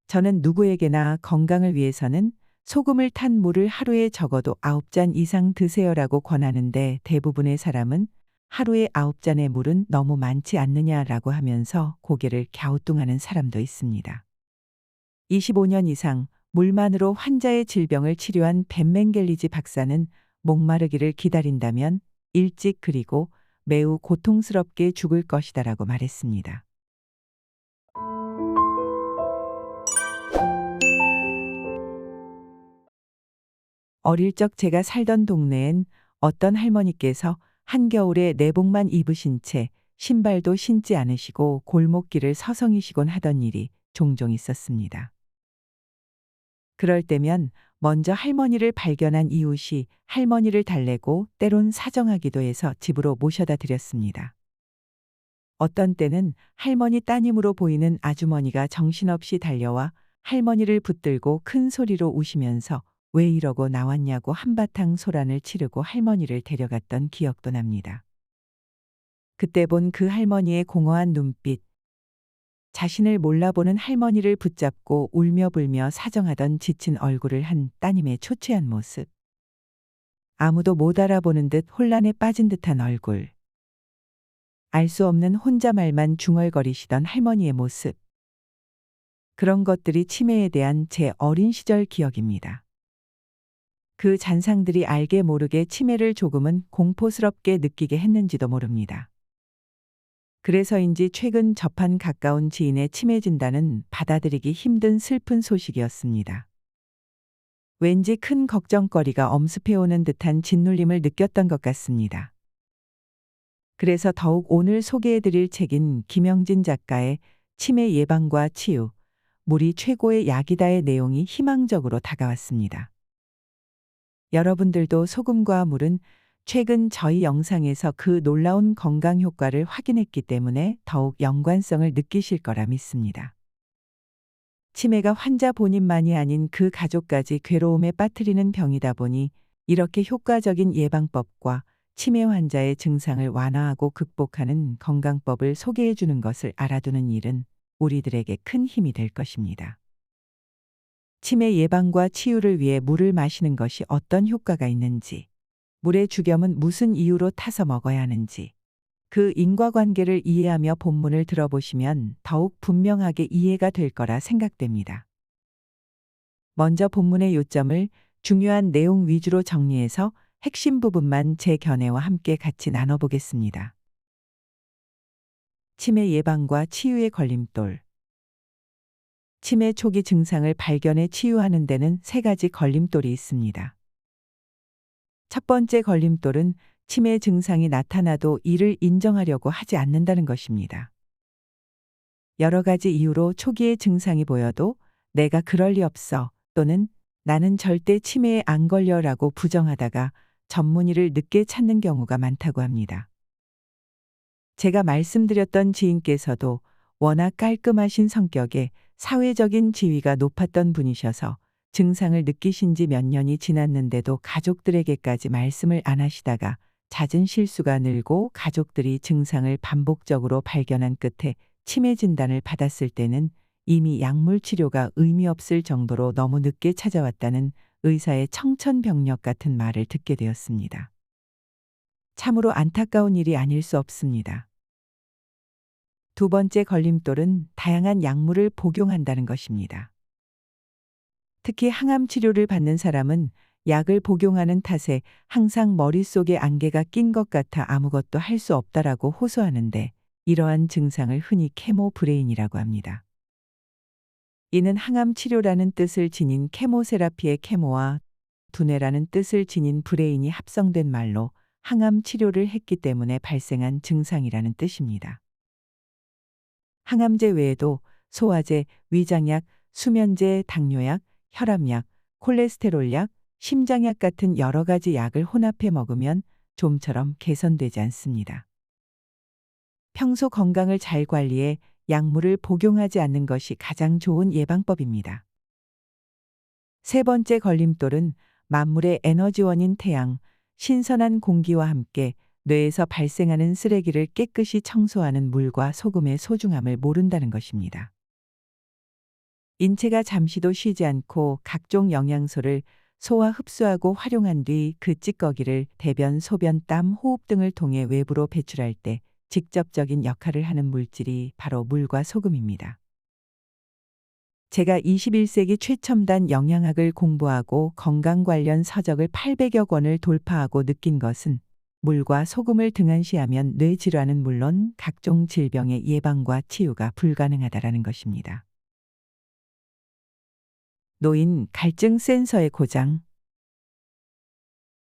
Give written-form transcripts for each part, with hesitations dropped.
저는 누구에게나 건강을 위해서는 소금을 탄 물을 하루에 적어도 9잔 이상 드세요라고 권하는데 대부분의 사람은 하루에 9잔의 물은 너무 많지 않느냐라고 하면서 고개를 갸우뚱하는 사람도 있습니다. 25년 이상 물만으로 환자의 질병을 치료한 벤 맹겔리지 박사는 목마르기를 기다린다면 일찍 그리고 매우 고통스럽게 죽을 것이다라고 말했습니다. 어릴 적 제가 살던 동네엔 어떤 할머니께서 한겨울에 내복만 입으신 채 신발도 신지 않으시고 골목길을 서성이시곤 하던 일이 종종 있었습니다. 그럴 때면 먼저 할머니를 발견한 이웃이 할머니를 달래고 때론 사정하기도 해서 집으로 모셔다 드렸습니다. 어떤 때는 할머니 따님으로 보이는 아주머니가 정신없이 달려와 할머니를 붙들고 큰 소리로 우시면서 왜 이러고 나왔냐고 한바탕 소란을 치르고 할머니를 데려갔던 기억도 납니다. 그때 본 그 할머니의 공허한 눈빛, 자신을 몰라보는 할머니를 붙잡고 울며 불며 사정하던 지친 얼굴을 한 따님의 초췌한 모습, 아무도 못 알아보는 듯 혼란에 빠진 듯한 얼굴, 알 수 없는 혼잣말만 중얼거리시던 할머니의 모습, 그런 것들이 치매에 대한 제 어린 시절 기억입니다. 그 잔상들이 알게 모르게 치매를 조금은 공포스럽게 느끼게 했는지도 모릅니다. 그래서인지 최근 접한 가까운 지인의 치매 진단은 받아들이기 힘든 슬픈 소식이었습니다. 왠지 큰 걱정거리가 엄습해오는 듯한 짓눌림을 느꼈던 것 같습니다. 그래서 더욱 오늘 소개해드릴 책인 김영진 작가의 치매 예방과 치유, 물이 최고의 약이다의 내용이 희망적으로 다가왔습니다. 여러분들도 소금과 물은 최근 저희 영상에서 그 놀라운 건강 효과를 확인했기 때문에 더욱 연관성을 느끼실 거라 믿습니다. 치매가 환자 본인만이 아닌 그 가족까지 괴로움에 빠뜨리는 병이다 보니 이렇게 효과적인 예방법과 치매 환자의 증상을 완화하고 극복하는 건강법을 소개해 주는 것을 알아두는 일은 우리들에게 큰 힘이 될 것입니다. 치매 예방과 치유를 위해 물을 마시는 것이 어떤 효과가 있는지, 물의 죽염은 무슨 이유로 타서 먹어야 하는지, 그 인과관계를 이해하며 본문을 들어보시면 더욱 분명하게 이해가 될 거라 생각됩니다. 먼저 본문의 요점을 중요한 내용 위주로 정리해서 핵심 부분만 제 견해와 함께 같이 나눠보겠습니다. 치매 예방과 치유의 걸림돌. 치매 초기 증상을 발견해 치유하는 데는 3가지 걸림돌이 있습니다. 첫 번째 걸림돌은 치매 증상이 나타나도 이를 인정하려고 하지 않는다는 것입니다. 여러 가지 이유로 초기에 증상이 보여도 내가 그럴 리 없어 또는 나는 절대 치매에 안 걸려라고 부정하다가 전문의를 늦게 찾는 경우가 많다고 합니다. 제가 말씀드렸던 지인께서도 워낙 깔끔하신 성격에 사회적인 지위가 높았던 분이셔서 증상을 느끼신 지 몇 년이 지났는데도 가족들에게까지 말씀을 안 하시다가 잦은 실수가 늘고 가족들이 증상을 반복적으로 발견한 끝에 치매 진단을 받았을 때는 이미 약물 치료가 의미 없을 정도로 너무 늦게 찾아왔다는 의사의 청천벽력 같은 말을 듣게 되었습니다. 참으로 안타까운 일이 아닐 수 없습니다. 두 번째 걸림돌은 다양한 약물을 복용한다는 것입니다. 특히 항암 치료를 받는 사람은 약을 복용하는 탓에 항상 머릿속에 안개가 낀 것 같아 아무것도 할 수 없다라고 호소하는데 이러한 증상을 흔히 케모 브레인이라고 합니다. 이는 항암 치료라는 뜻을 지닌 케모세라피의 케모와 두뇌라는 뜻을 지닌 브레인이 합성된 말로 항암 치료를 했기 때문에 발생한 증상이라는 뜻입니다. 항암제 외에도 소화제, 위장약, 수면제, 당뇨약, 혈압약, 콜레스테롤약, 심장약 같은 여러 가지 약을 혼합해 먹으면 좀처럼 개선되지 않습니다. 평소 건강을 잘 관리해 약물을 복용하지 않는 것이 가장 좋은 예방법입니다. 세 번째 걸림돌은 만물의 에너지원인 태양, 신선한 공기와 함께 뇌에서 발생하는 쓰레기를 깨끗이 청소하는 물과 소금의 소중함을 모른다는 것입니다. 인체가 잠시도 쉬지 않고 각종 영양소를 소화 흡수하고 활용한 뒤 그 찌꺼기를 대변, 소변, 땀, 호흡 등을 통해 외부로 배출할 때 직접적인 역할을 하는 물질이 바로 물과 소금입니다. 제가 21세기 최첨단 영양학을 공부하고 건강 관련 서적을 800여 권을 돌파하고 느낀 것은 물과 소금을 등한시하면 뇌질환은 물론 각종 질병의 예방과 치유가 불가능하다라는 것입니다. 노인 갈증 센서의 고장.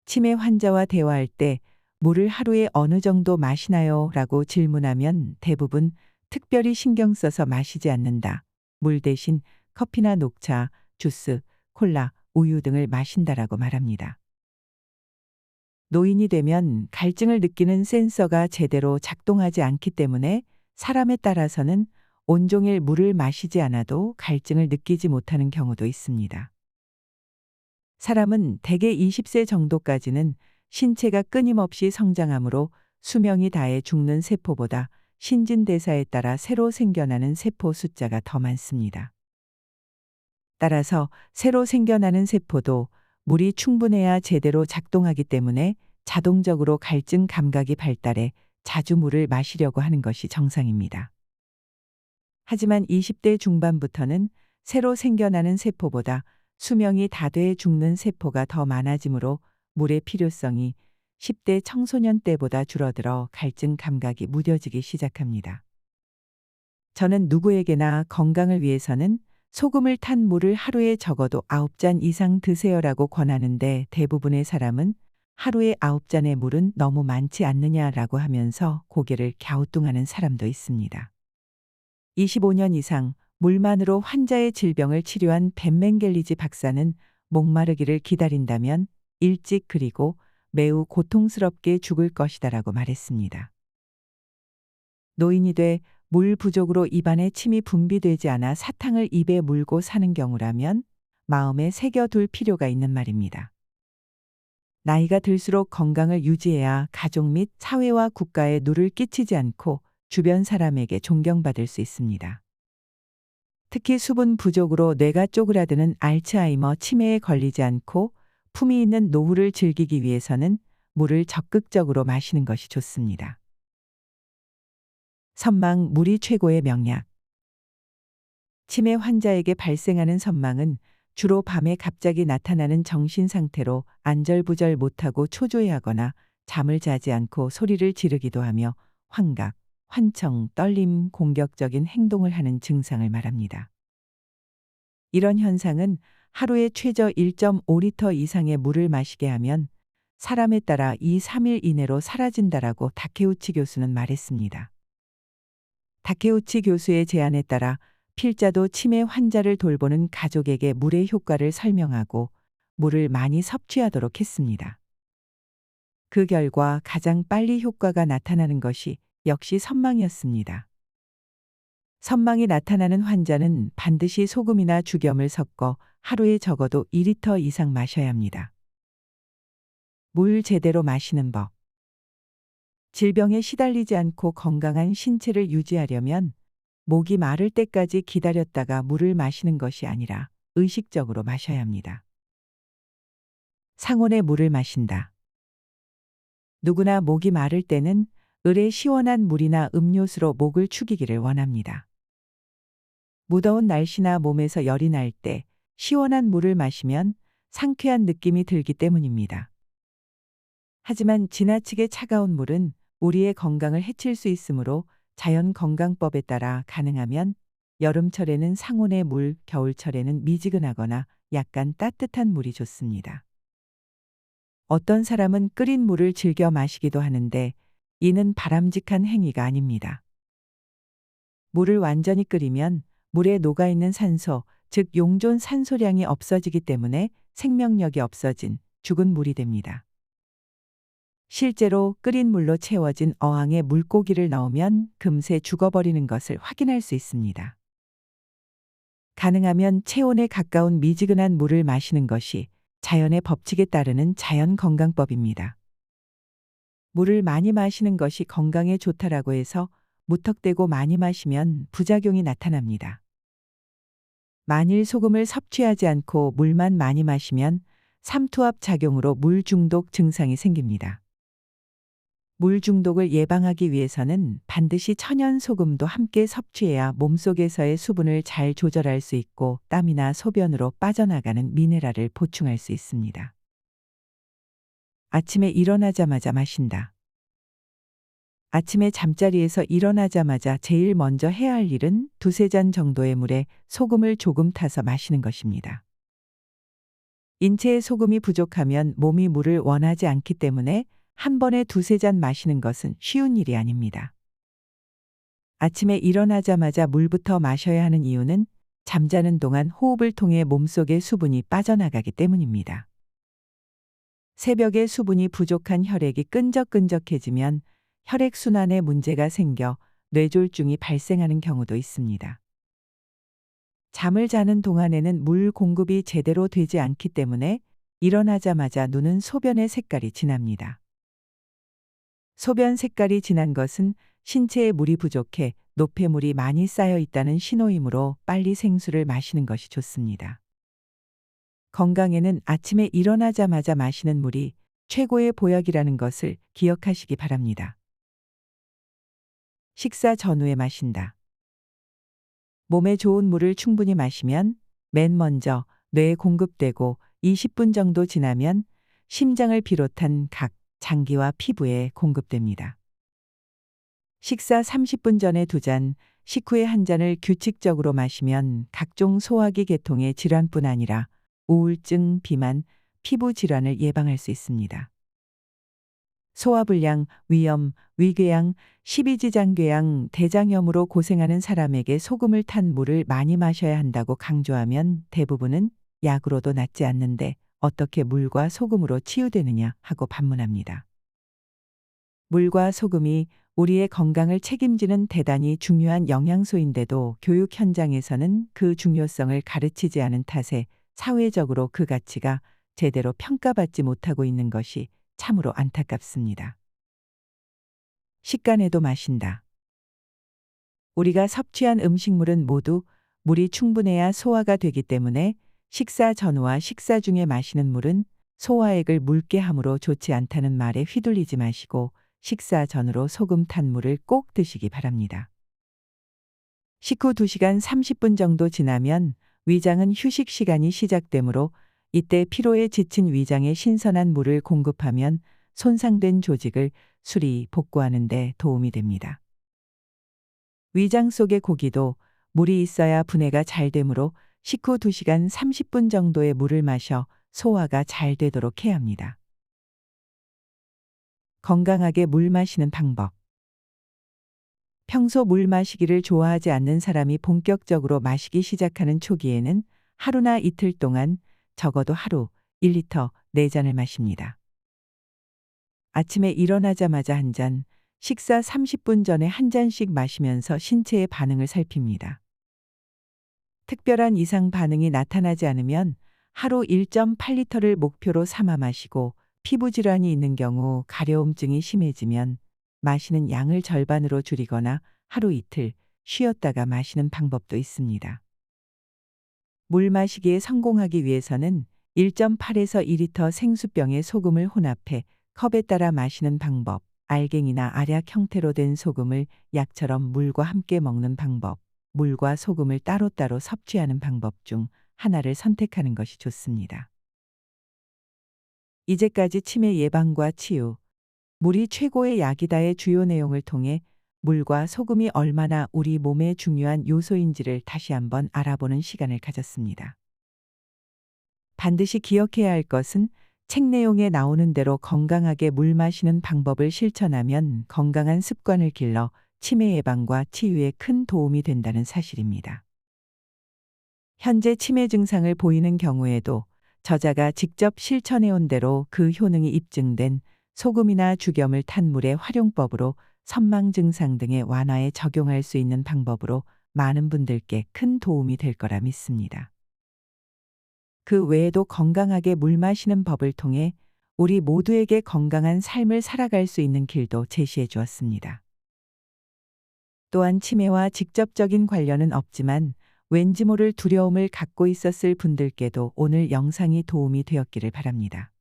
치매 환자와 대화할 때 물을 하루에 어느 정도 마시나요? 라고 질문하면 대부분 특별히 신경 써서 마시지 않는다. 물 대신 커피나 녹차, 주스, 콜라, 우유 등을 마신다라고 말합니다. 노인이 되면 갈증을 느끼는 센서가 제대로 작동하지 않기 때문에 사람에 따라서는 온종일 물을 마시지 않아도 갈증을 느끼지 못하는 경우도 있습니다. 사람은 대개 20세 정도까지는 신체가 끊임없이 성장하므로 수명이 다해 죽는 세포보다 신진대사에 따라 새로 생겨나는 세포 숫자가 더 많습니다. 따라서 새로 생겨나는 세포도 물이 충분해야 제대로 작동하기 때문에 자동적으로 갈증 감각이 발달해 자주 물을 마시려고 하는 것이 정상입니다. 하지만 20대 중반부터는 새로 생겨나는 세포보다 수명이 다 돼 죽는 세포가 더 많아지므로 물의 필요성이 10대 청소년 때보다 줄어들어 갈증 감각이 무뎌지기 시작합니다. 저는 누구에게나 건강을 위해서는 소금을 탄 물을 하루에 적어도 9잔 이상 드세요라고 권하는데 대부분의 사람은 하루에 9잔의 물은 너무 많지 않느냐라고 하면서 고개를 갸우뚱하는 사람도 있습니다. 25년 이상 물만으로 환자의 질병을 치료한 벤 맹겔리지 박사는 목마르기를 기다린다면 일찍 그리고 매우 고통스럽게 죽을 것이다라고 말했습니다. 노인이 돼 물 부족으로 입안에 침이 분비되지 않아 사탕을 입에 물고 사는 경우라면 마음에 새겨둘 필요가 있는 말입니다. 나이가 들수록 건강을 유지해야 가족 및 사회와 국가에 누를 끼치지 않고 주변 사람에게 존경받을 수 있습니다. 특히 수분 부족으로 뇌가 쪼그라드는 알츠하이머 치매에 걸리지 않고 품위 있는 노후를 즐기기 위해서는 물을 적극적으로 마시는 것이 좋습니다. 선망, 물이 최고의 명약. 치매 환자에게 발생하는 선망은 주로 밤에 갑자기 나타나는 정신 상태로 안절부절 못하고 초조해하거나 잠을 자지 않고 소리를 지르기도 하며 환각, 환청, 떨림, 공격적인 행동을 하는 증상을 말합니다. 이런 현상은 하루에 최저 1.5리터 이상의 물을 마시게 하면 사람에 따라 2, 3일 이내로 사라진다라고 다케우치 교수는 말했습니다. 다케우치 교수의 제안에 따라 필자도 치매 환자를 돌보는 가족에게 물의 효과를 설명하고 물을 많이 섭취하도록 했습니다. 그 결과 가장 빨리 효과가 나타나는 것이 역시 선망이었습니다. 선망이 나타나는 환자는 반드시 소금이나 죽염을 섞어 하루에 적어도 2리터 이상 마셔야 합니다. 물 제대로 마시는 법. 질병에 시달리지 않고 건강한 신체를 유지하려면 목이 마를 때까지 기다렸다가 물을 마시는 것이 아니라 의식적으로 마셔야 합니다. 상온에 물을 마신다. 누구나 목이 마를 때는 을의 시원한 물이나 음료수로 목을 축이기를 원합니다. 무더운 날씨나 몸에서 열이 날 때 시원한 물을 마시면 상쾌한 느낌이 들기 때문입니다. 하지만 지나치게 차가운 물은 우리의 건강을 해칠 수 있으므로 자연건강법에 따라 가능하면 여름철에는 상온의 물, 겨울철에는 미지근하거나 약간 따뜻한 물이 좋습니다. 어떤 사람은 끓인 물을 즐겨 마시기도 하는데 이는 바람직한 행위가 아닙니다. 물을 완전히 끓이면 물에 녹아있는 산소, 즉 용존 산소량이 없어지기 때문에 생명력이 없어진 죽은 물이 됩니다. 실제로 끓인 물로 채워진 어항에 물고기를 넣으면 금세 죽어버리는 것을 확인할 수 있습니다. 가능하면 체온에 가까운 미지근한 물을 마시는 것이 자연의 법칙에 따르는 자연건강법입니다. 물을 많이 마시는 것이 건강에 좋다라고 해서 무턱대고 많이 마시면 부작용이 나타납니다. 만일 소금을 섭취하지 않고 물만 많이 마시면 삼투압 작용으로 물 중독 증상이 생깁니다. 물 중독을 예방하기 위해서는 반드시 천연 소금도 함께 섭취해야 몸속에서의 수분을 잘 조절할 수 있고 땀이나 소변으로 빠져나가는 미네랄을 보충할 수 있습니다. 아침에 일어나자마자 마신다. 아침에 잠자리에서 일어나자마자 제일 먼저 해야 할 일은 두세 잔 정도의 물에 소금을 조금 타서 마시는 것입니다. 인체에 소금이 부족하면 몸이 물을 원하지 않기 때문에 한 번에 두세 잔 마시는 것은 쉬운 일이 아닙니다. 아침에 일어나자마자 물부터 마셔야 하는 이유는 잠자는 동안 호흡을 통해 몸속의 수분이 빠져나가기 때문입니다. 새벽에 수분이 부족한 혈액이 끈적끈적해지면 혈액순환에 문제가 생겨 뇌졸중이 발생하는 경우도 있습니다. 잠을 자는 동안에는 물 공급이 제대로 되지 않기 때문에 일어나자마자 눈은 소변의 색깔이 진합니다. 소변 색깔이 진한 것은 신체에 물이 부족해 노폐물이 많이 쌓여 있다는 신호이므로 빨리 생수를 마시는 것이 좋습니다. 건강에는 아침에 일어나자마자 마시는 물이 최고의 보약이라는 것을 기억하시기 바랍니다. 식사 전후에 마신다. 몸에 좋은 물을 충분히 마시면 맨 먼저 뇌에 공급되고 20분 정도 지나면 심장을 비롯한 각 장기와 피부에 공급됩니다. 식사 30분 전에 2잔, 식후에 1잔을 규칙적으로 마시면 각종 소화기 계통의 질환뿐 아니라 우울증, 비만, 피부 질환을 예방할 수 있습니다. 소화불량, 위염, 위궤양, 십이지장궤양, 대장염으로 고생하는 사람에게 소금을 탄 물을 많이 마셔야 한다고 강조하면 대부분은 약으로도 낫지 않는데 어떻게 물과 소금으로 치유되느냐 하고 반문합니다. 물과 소금이 우리의 건강을 책임지는 대단히 중요한 영양소인데도 교육 현장에서는 그 중요성을 가르치지 않은 탓에 사회적으로 그 가치가 제대로 평가받지 못하고 있는 것이 참으로 안타깝습니다. 식간에도 마신다. 우리가 섭취한 음식물은 모두 물이 충분해야 소화가 되기 때문에 식사 전후와 식사 중에 마시는 물은 소화액을 묽게 함으로 좋지 않다는 말에 휘둘리지 마시고 식사 전후로 소금 탄 물을 꼭 드시기 바랍니다. 식후 2시간 30분 정도 지나면 위장은 휴식 시간이 시작되므로 이때 피로에 지친 위장에 신선한 물을 공급하면 손상된 조직을 수리, 복구하는 데 도움이 됩니다. 위장 속의 고기도 물이 있어야 분해가 잘 되므로 식후 2시간 30분 정도의 물을 마셔 소화가 잘 되도록 해야 합니다. 건강하게 물 마시는 방법. 평소 물 마시기를 좋아하지 않는 사람이 본격적으로 마시기 시작하는 초기에는 하루나 이틀 동안 적어도 하루 1리터 4잔을 마십니다. 아침에 일어나자마자 1잔, 식사 30분 전에 1잔씩 마시면서 신체의 반응을 살핍니다. 특별한 이상 반응이 나타나지 않으면 하루 1.8리터를 목표로 삼아 마시고 피부 질환이 있는 경우 가려움증이 심해지면 마시는 양을 절반으로 줄이거나 하루 이틀 쉬었다가 마시는 방법도 있습니다. 물 마시기에 성공하기 위해서는 1.8에서 2리터 생수병에 소금을 혼합해 컵에 따라 마시는 방법, 알갱이나 알약 형태로 된 소금을 약처럼 물과 함께 먹는 방법, 물과 소금을 따로따로 섭취하는 방법 중 하나를 선택하는 것이 좋습니다. 이제까지 치매 예방과 치유, 물이 최고의 약이다의 주요 내용을 통해 물과 소금이 얼마나 우리 몸에 중요한 요소인지를 다시 한번 알아보는 시간을 가졌습니다. 반드시 기억해야 할 것은 책 내용에 나오는 대로 건강하게 물 마시는 방법을 실천하면 건강한 습관을 길러 치매 예방과 치유에 큰 도움이 된다는 사실입니다. 현재 치매 증상을 보이는 경우에도 저자가 직접 실천해온 대로 그 효능이 입증된 소금이나 죽염을 탄 물의 활용법으로 선망 증상 등의 완화에 적용할 수 있는 방법으로 많은 분들께 큰 도움이 될 거라 믿습니다. 그 외에도 건강하게 물 마시는 법을 통해 우리 모두에게 건강한 삶을 살아갈 수 있는 길도 제시해 주었습니다. 또한 치매와 직접적인 관련은 없지만 왠지 모를 두려움을 갖고 있었을 분들께도 오늘 영상이 도움이 되었기를 바랍니다.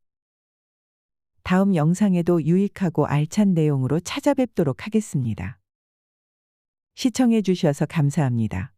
다음 영상에도 유익하고 알찬 내용으로 찾아뵙도록 하겠습니다. 시청해 주셔서 감사합니다.